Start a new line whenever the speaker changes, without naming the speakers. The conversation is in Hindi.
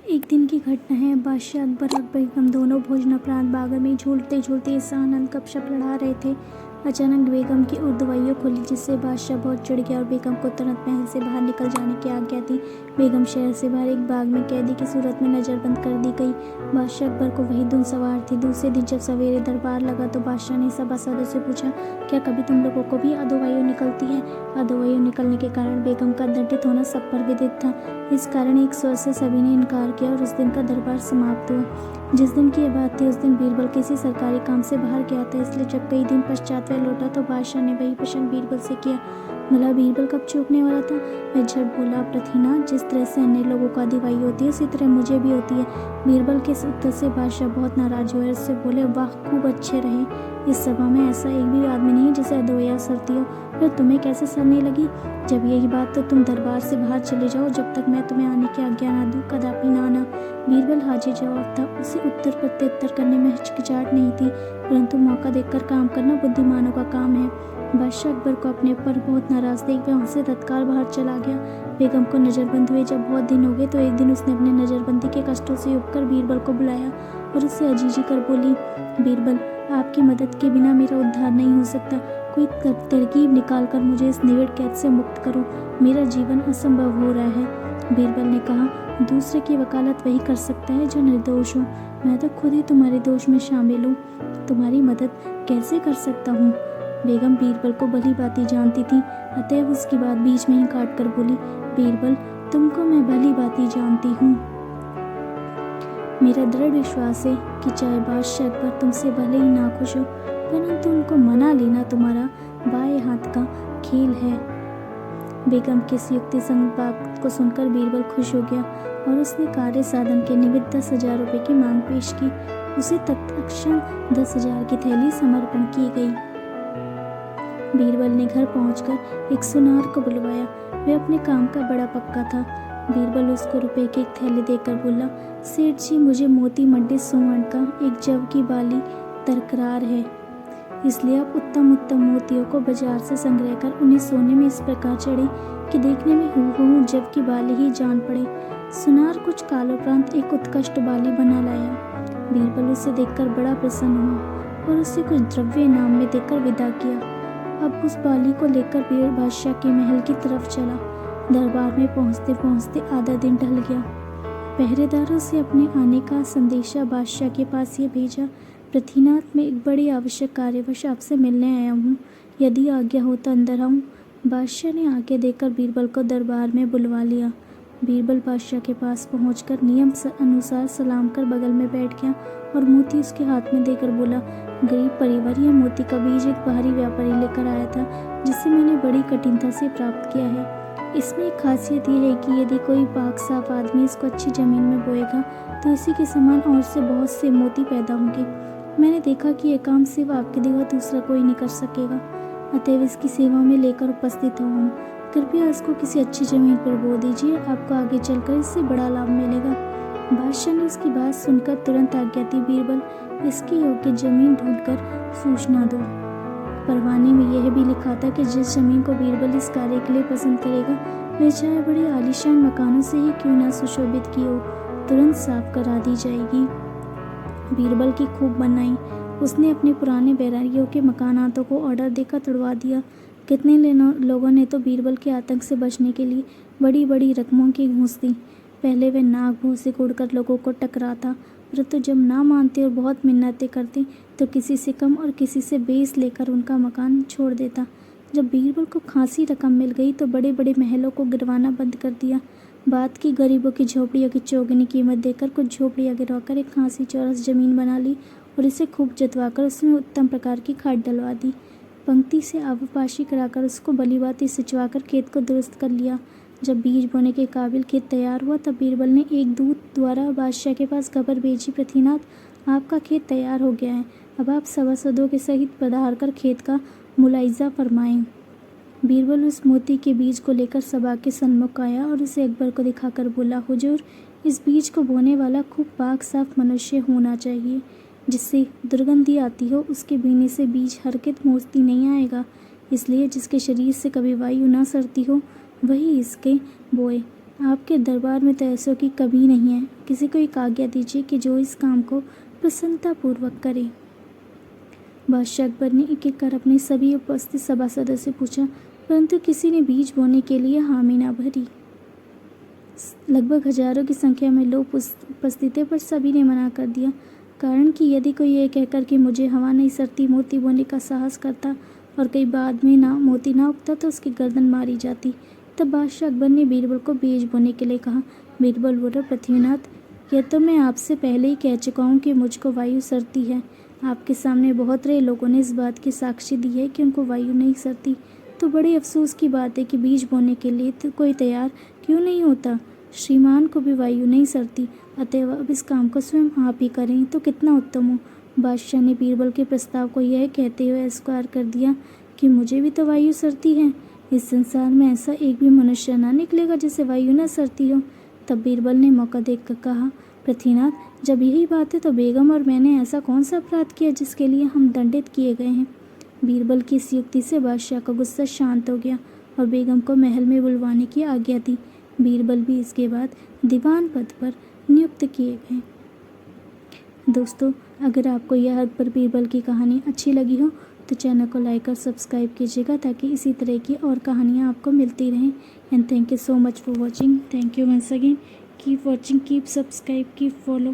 एक दिन की घटना है। बादशाह अकबर और बेगम दोनों भोजनापरांत बागर में झूलते झूलते आनंद गपशप लड़ा रहे थे। अचानक बेगम की उर्दवाइयों खुली, जिससे बादशाह बहुत चिढ़ गया और बेगम को तुरंत महल से बाहर निकल जाने की आज्ञा दी। बेगम शहर से बाहर एक बाग में कैदी की सूरत में नजरबंद कर दी गई। बादशाह अकबर को वही धुन सवार थी। दूसरे दिन जब सवेरे दरबार लगा तो बादशाह ने सभासदों से पूछा, क्या कभी तुम लोगों को भी अधोवायु निकलती है? अधोवायु निकलने के कारण बेगम का दंडित होना सब पर विदित था। इस कारण एक स्वर से सभी ने इनकार किया और उस दिन का दरबार समाप्त हुआ। जिस दिन की यह बात थी उस दिन बीरबल किसी सरकारी काम से बाहर गया था, इसलिए जब कई दिन पश्चात वह लौटा तो बादशाह ने वही प्रश्न बीरबल से किया। भला बीरबल कब चूकने वाला था? वह झट बोला, प्रथिनाथ, जिस तरह से अन्य लोगों को अधिवाई होती है उसी तरह मुझे भी होती है। बीरबल के इस उत्तर से बादशाह बहुत नाराज हुए। उससे बोले, वाह, खूब अच्छे रहे। इस सभा में ऐसा एक भी आदमी नहीं जिसे अधोया सरती हो, फिर तुम्हें कैसे सरने लगी? जब यही बात तो तुम दरबार से बाहर चले जाओ, जब तक मैं तुम्हें आने की आज्ञा ना दूं, कदापि ना आना। बीरबल हाजिर जवाब था। उसे उत्तर प्रत्युत्तर करने में हिचकिचाहट नहीं थी, परंतु मौका देखकर काम करना बुद्धिमानों का काम है। बादशाह अकबर को अपने पर बहुत नाराज देख वह वहाँ से तत्काल बाहर चला गया। बेगम को नजरबंद हुए जब बहुत दिन हो गए तो एक दिन उसने अपने नजरबंदी के कष्टों से उबकर बीरबल को बुलाया और उससे अजीजी कर बोली, बीरबल, आपकी मदद के बिना मेरा उद्धार नहीं हो सकता। कोई तरकीब निकालकर मुझे इस निविड़ कैद से मुक्त करो। मेरा जीवन असंभव हो रहा है। बीरबल ने कहा, दूसरे की वकालत वही कर सकता है जो निर्दोष हो। मैं तो खुद ही तुम्हारे दोष में शामिल हूँ। तुम्हारी मदद कैसे कर सकता हूँ? बेगम बीरबल को भली भांति जानती थी, अतएव उसकी बात बीच में ही काट कर बोली, बीरबल, तुमको मैं भली भांति जानती हूँ। मेरा दृढ़ विश्वास है कि चाहे बादशाह अकबर तुमसे भले ही नाखुश हो, परंतु उनको मना लेना तुम्हारा बाएं हाथ का खेल है। बेगम की इस युक्ति संग बात को सुनकर बीरबल खुश हो गया और उसने कार्य साधन के निमित्त 10,000 रुपये की मांग पेश की। उसे तत्क्षण 10,000 की थैली समर्पण की गई। बीरबल ने घर पहुंचकर एक सुनार को बुलवाया। वह अपने काम का बड़ा पक्का था। बीरबल उसको रुपए की एक थैली देकर बोला, सेठ जी, मुझे मोती मंडित स्वर्ण का एक जव की बाली दरकार है, इसलिए आप उत्तम उत्तम मोतियों को बाजार से संग्रह कर उन्हें सोने में इस प्रकार चढ़े कि देखने में हूबहू जव की बाली ही जान पड़े। सुनार कुछ कालोपरांत एक उत्कृष्ट बाली बना लाया। बीरबल उसे देखकर बड़ा प्रसन्न हुआ और उसे कुछ द्रव्य इनाम में देकर विदा किया। अब उस बाली को लेकर बीर बादशाह के महल की तरफ चला। दरबार में पहुंचते पहुंचते आधा दिन ढल गया। पहरेदारों से अपने आने का संदेशा बादशाह के पास ये भेजा, पृथ्वीनाथ, मैं एक बड़ी आवश्यक कार्यवश आपसे मिलने आया हूँ। यदि आज्ञा हो तो अंदर आऊँ? बादशाह ने आज्ञा देकर बीरबल को दरबार में बुलवा लिया। बीरबल बादशाह के पास पहुंचकर नियम अनुसार सलाम कर बगल में बैठ गया और मोती उसके हाथ में देकर बोला, गरीब परिवार, यह मोती का बीज एक बाहरी व्यापारी लेकर आया था, जिसे मैंने बड़ी कठिनता से प्राप्त किया है। इसमें एक खासियत यह है कि यदि कोई पाक साफ आदमी इसको अच्छी जमीन में बोएगा तो इसी के समान और से बहुत से मोती पैदा होंगे। मैंने देखा कि यह काम सिर्फ आपके देवा दूसरा कोई नहीं कर सकेगा, अतएव इसकी सेवा में लेकर उपस्थित हुआ हूँ। कृपया इसको किसी अच्छी जमीन पर बो दीजिए, आपको आगे चलकर इससे बड़ा लाभ मिलेगा। बादशाह ने उसकी बात सुनकर तुरंत आज्ञा दी, बीरबल, इसकी योग्य जमीन ढूंढकर सूचना दो। परवाने में यह भी लिखा था कि जिस जमीन को बीरबल इस कार्य के लिए पसंद करेगा, वह चाहे बड़े आलीशान मकानों से ही क्यों ना सुशोभित की हो, तुरंत साफ करा दी जाएगी। बीरबल की खूब बनाई। उसने अपने पुराने बैरागियों के मकानातों को ऑर्डर देकर तुड़वा दिया। कितने लोगों ने तो बीरबल के आतंक से बचने के लिए बड़ी बड़ी रकमों की घूस दी। पहले वह नाक भूं से उड़कर लोगों को टकराता, परंतु जब ना मानते और बहुत मिन्नतें करते तो किसी से कम और किसी से बेस लेकर उनका मकान छोड़ देता। जब बीरबल को खासी रकम मिल गई तो बड़े बड़े महलों को गिरवाना बंद कर दिया। बात की गरीबों की झोपड़ियों की चौगुनी कीमत देकर कुछ झोपड़ियाँ गिरवाकर एक खासी चौरस जमीन बना ली और इसे खूब जतवाकर उसमें उत्तम प्रकार की खाद डलवा दी। पंक्ति से आबपाशी कराकर उसको भलीभांति सिंचवाकर खेत को दुरुस्त कर लिया। जब बीज बोने के काबिल खेत तैयार हुआ तब बीरबल ने एक दूत द्वारा बादशाह के पास खबर भेजी, पृथ्वीनाथ, आपका खेत तैयार हो गया है, अब आप सभासदों के सहित पधार कर खेत का मुलाइजा फरमाएं। बीरबल उस मोती के बीज को लेकर सभा के सन्मुख आया और उसे अकबर को दिखाकर बोला, हुजूर, इस बीज को बोने वाला खूब पाक साफ मनुष्य होना चाहिए, जिससे दुर्गंधी आती हो। उसके बीने से बीज हरकत मोस्ती नहीं आएगा, इसलिए जिसके शरीर से कभी वायु ना सरती हो वही इसके बोए। आपके दरबार में तो ऐसों की कमी नहीं है। किसी को एक आज्ञा दीजिए कि जो इस काम को प्रसन्नतापूर्वक करे। बादशाह अकबर ने एक एक कर अपने सभी उपस्थित सभासदों से पूछा, परंतु किसी ने बीज बोने के लिए हामी ना भरी। लगभग हजारों की संख्या में लोग उपस्थित थे, पर सभी ने मना कर दिया। कारण कि यदि कोई ये कहकर कि मुझे हवा नहीं सरती मोती बोने का साहस करता और कई बाद में मोती ना उगता तो उसकी गर्दन मारी जाती। तब बादशाह अकबर ने बीरबल को बीज बोने के लिए कहा। बीरबल बोला, पृथ्वीनाथ, यह तो मैं आपसे पहले ही कह चुका हूँ कि मुझको वायु सरती है। आपके सामने बहुत रहे लोगों ने इस बात की साक्षी दी है कि उनको वायु नहीं सरती। तो बड़े अफसोस की बात है कि बीज बोने के लिए तो कोई तैयार क्यों नहीं होता। श्रीमान को भी वायु नहीं सरती, अतएव अब इस काम को स्वयं आप ही करें तो कितना उत्तम हो। बादशाह ने बीरबल के प्रस्ताव को यह कहते हुए स्वीकार कर दिया कि मुझे भी तो वायु सरती है। इस संसार में ऐसा एक भी मनुष्य ना निकलेगा जिसे वायु न सरती हो। तब बीरबल ने मौका देखकर कहा, पृथ्वीनाथ, जब यही बात है तो बेगम और मैंने ऐसा कौन सा अपराध किया जिसके लिए हम दंडित किए गए हैं। बीरबल की इस युक्ति से बादशाह का गुस्सा शांत हो गया और बेगम को महल में बुलवाने की आज्ञा दी। बीरबल भी इसके बाद दीवान पद पर नियुक्त किए गए। दोस्तों, अगर आपको यह अकबर बीरबल की कहानी अच्छी लगी हो तो चैनल को लाइक और सब्सक्राइब कीजिएगा ताकि इसी तरह की और कहानियाँ आपको मिलती रहें। And thank you so much for watching. Thank you once again. Keep watching, keep subscribe, keep follow.